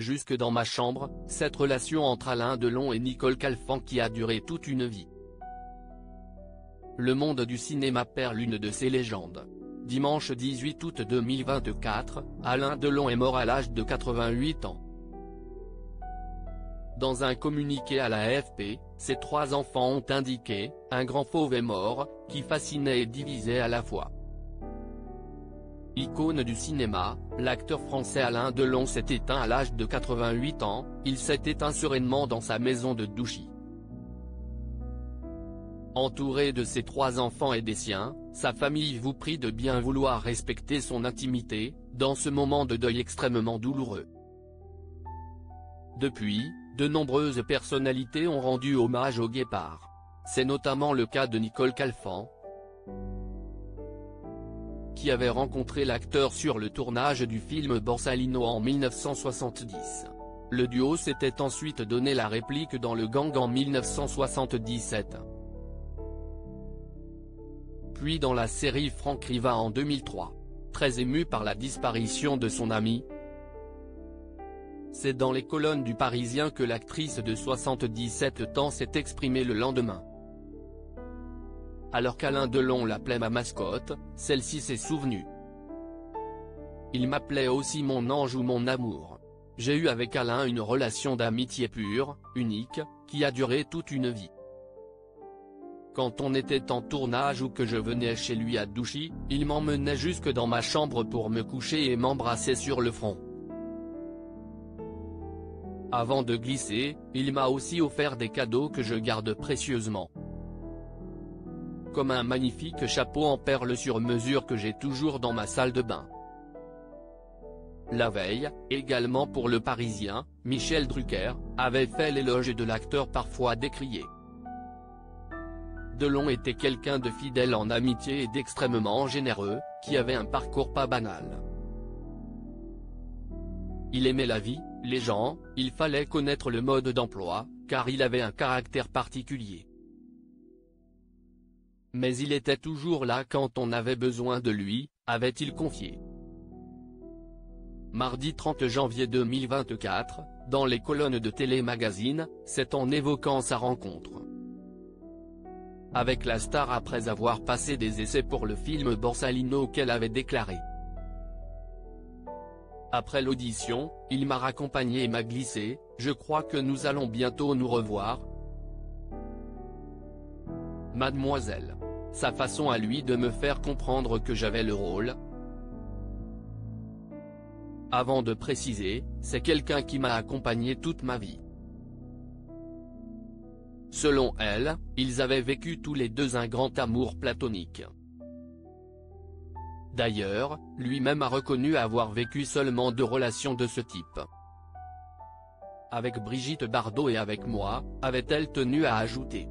jusque dans ma chambre, cette relation entre Alain Delon et Nicole Calfan qui a duré toute une vie. Le monde du cinéma perd l'une de ses légendes. Dimanche 18 août 2024, Alain Delon est mort à l'âge de 88 ans. Dans un communiqué à la AFP, ses 3 enfants ont indiqué « Un grand fauve est mort, qui fascinait et divisait à la fois ». Icône du cinéma, l'acteur français Alain Delon s'est éteint à l'âge de 88 ans, il s'est éteint sereinement dans sa maison de Douchy. Entouré de ses 3 enfants et des siens, sa famille vous prie de bien vouloir respecter son intimité, dans ce moment de deuil extrêmement douloureux. Depuis, de nombreuses personnalités ont rendu hommage au guépard. C'est notamment le cas de Nicole Calfan, qui avait rencontré l'acteur sur le tournage du film Borsalino en 1970. Le duo s'était ensuite donné la réplique dans Le Gang en 1977. Puis dans la série Franck Riva en 2003. Très ému par la disparition de son ami, c'est dans les colonnes du Parisien que l'actrice de 77 ans s'est exprimée le lendemain. Alors qu'Alain Delon l'appelait ma mascotte, celle-ci s'est souvenue. Il m'appelait aussi mon ange ou mon amour. J'ai eu avec Alain une relation d'amitié pure, unique, qui a duré toute une vie. Quand on était en tournage ou que je venais chez lui à Douchy, il m'emmenait jusque dans ma chambre pour me coucher et m'embrasser sur le front. Avant de glisser, il m'a aussi offert des cadeaux que je garde précieusement. Comme un magnifique chapeau en perles sur mesure que j'ai toujours dans ma salle de bain. La veille, également pour Le Parisien, Michel Drucker avait fait l'éloge de l'acteur parfois décrié. Delon était quelqu'un de fidèle en amitié et d'extrêmement généreux, qui avait un parcours pas banal. Il aimait la vie, les gens, il fallait connaître le mode d'emploi, car il avait un caractère particulier. Mais il était toujours là quand on avait besoin de lui, avait-il confié. Mardi 30 janvier 2024, dans les colonnes de Télé Magazine, c'est en évoquant sa rencontre avec la star après avoir passé des essais pour le film Borsalino qu'elle avait déclaré. Après l'audition, il m'a raccompagné et m'a glissé, je crois que nous allons bientôt nous revoir. Mademoiselle. Sa façon à lui de me faire comprendre que j'avais le rôle. Avant de préciser, c'est quelqu'un qui m'a accompagné toute ma vie. Selon elle, ils avaient vécu tous les deux un grand amour platonique. D'ailleurs, lui-même a reconnu avoir vécu seulement 2 relations de ce type. Avec Brigitte Bardot et avec moi, avait-elle tenu à ajouter.